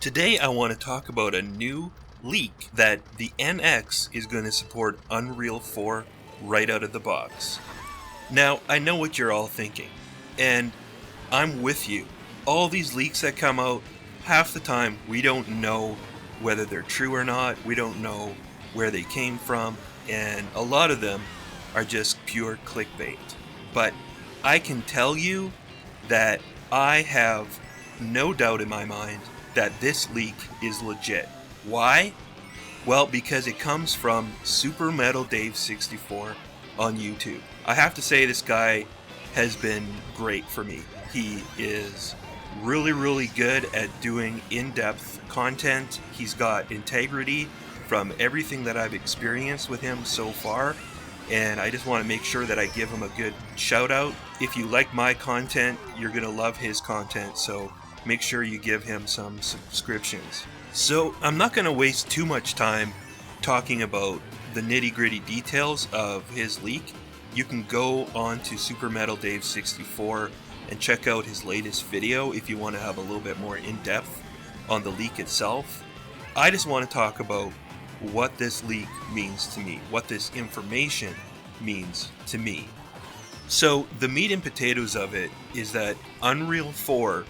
Today I want to talk about a new leak that the NX is going to support Unreal 4 right out of the box. Now, I know what you're all thinking, and I'm with you. All these leaks that come out, half the time we don't know whether they're true or not, we don't know where they came from, and a lot of them are just pure clickbait. But I can tell you that I have no doubt in my mind that this leak is legit. Why? Well, because it comes from Supermetaldave64 on YouTube. I have to say this guy has been great for me. He is really good at doing in-depth content. He's got integrity from everything that I've experienced with him so far, and I just want to make sure that I give him a good shout out. If you like my content, you're gonna love his content, so make sure you give him some subscriptions. So I'm not going to waste too much time talking about the nitty-gritty details of his leak. You can go on to Supermetaldave64 and check out his latest video if you want to have a little bit more in-depth on the leak itself. I just want to talk about what this leak means to me, what this information means to me. So the meat and potatoes of it is that Unreal 4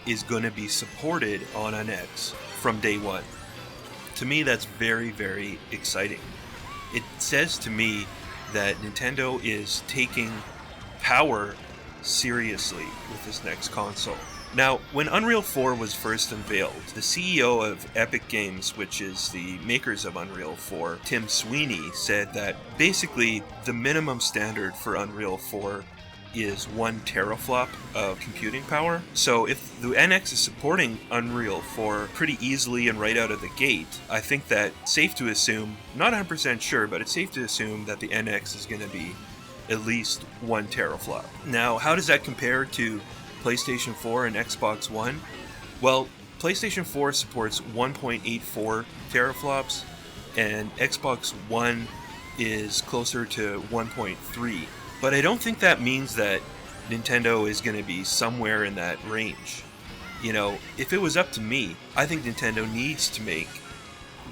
is going to be supported on NX from day one. To me, that's very exciting. It says to me that Nintendo is taking power seriously with this next console. Now, when Unreal 4 was first unveiled, the CEO of Epic Games, which is the makers of Unreal 4, Tim Sweeney, said that basically the minimum standard for Unreal 4 is 1 teraflop of computing power. So if the NX is supporting Unreal 4 pretty easily and right out of the gate, I think that safe to assume, not 100% sure, but it's safe to assume that the NX is going to be at least 1 teraflop. Now, how does that compare to PlayStation 4 and Xbox One? Well, PlayStation 4 supports 1.84 teraflops, and Xbox One is closer to 1.3. But I don't think that means that Nintendo is going to be somewhere in that range. You know, if it was up to me, I think Nintendo needs to make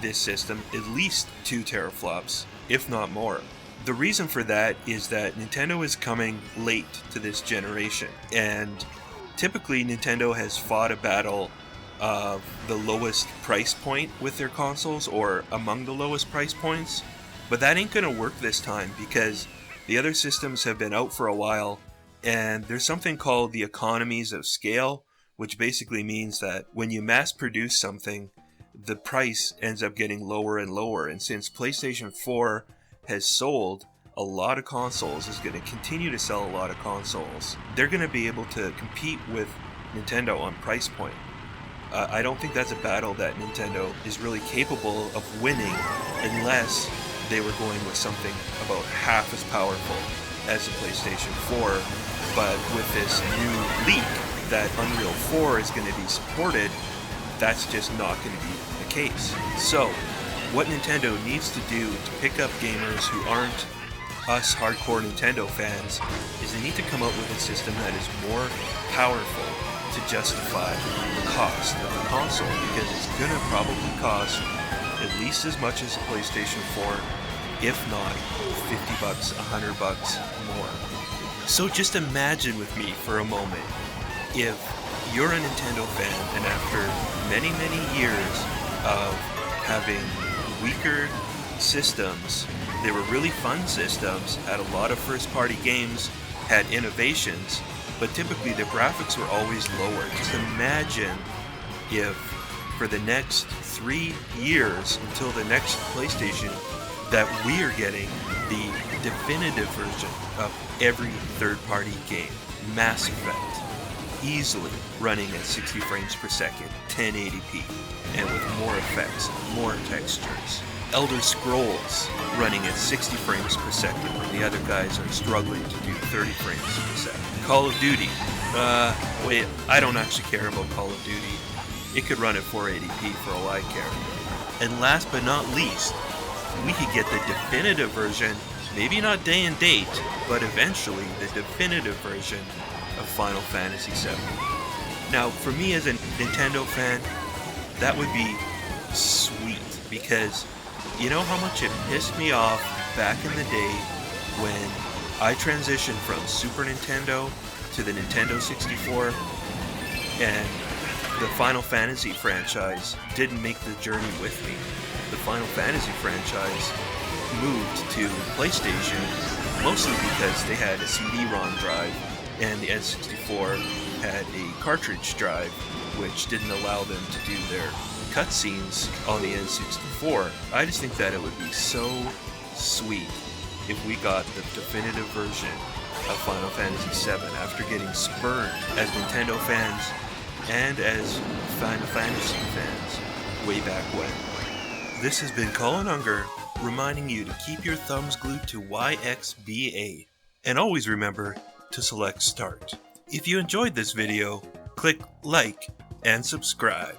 this system at least 2 teraflops, if not more. The reason for that is that Nintendo is coming late to this generation, and typically Nintendo has fought a battle of the lowest price point with their consoles, or among the lowest price points, but that ain't going to work this time because the other systems have been out for a while, and there's something called the economies of scale, which basically means that when you mass produce something, the price ends up getting lower and lower. And since PlayStation 4 has sold a lot of consoles, is going to continue to sell a lot of consoles, they're going to be able to compete with Nintendo on price point. I don't think that's a battle that Nintendo is really capable of winning unless they were going with something about half as powerful as the PlayStation 4, but with this new leak that Unreal 4 is going to be supported, that's just not going to be the case. So, what Nintendo needs to do to pick up gamers who aren't us hardcore Nintendo fans is they need to come up with a system that is more powerful to justify the cost of the console, because it's going to probably cost at least as much as a PlayStation 4, if not $50, $100 more. So just imagine with me for a moment, if you're a Nintendo fan and after many years of having weaker systems, they were really fun systems, had a lot of first-party games, had innovations, but typically the graphics were always lower. Just imagine if for the next 3 years until the next PlayStation that we are getting the definitive version of every third-party game. Mass Effect, easily running at 60 frames per second, 1080p, and with more effects, more textures. Elder Scrolls running at 60 frames per second when the other guys are struggling to do 30 frames per second. Call of Duty. Wait, I don't actually care about Call of Duty. It could run at 480p for all I care. And last but not least, we could get the definitive version, maybe not day and date, but eventually the definitive version of Final Fantasy VII. Now, for me as a Nintendo fan, That would be sweet, because you know how much it pissed me off back in the day when I transitioned from Super Nintendo to the Nintendo 64, and the Final Fantasy franchise didn't make the journey with me. The Final Fantasy franchise moved to PlayStation mostly because they had a CD-ROM drive, and the N64 had a cartridge drive, which didn't allow them to do their cutscenes on the N64. I just think that it would be so sweet if we got the definitive version of Final Fantasy VII after getting spurned as Nintendo fans and as Final Fantasy fans way back when. This has been Colin Unger reminding you to keep your thumbs glued to YXBA, and always remember to select Start. If you enjoyed this video, click like and subscribe.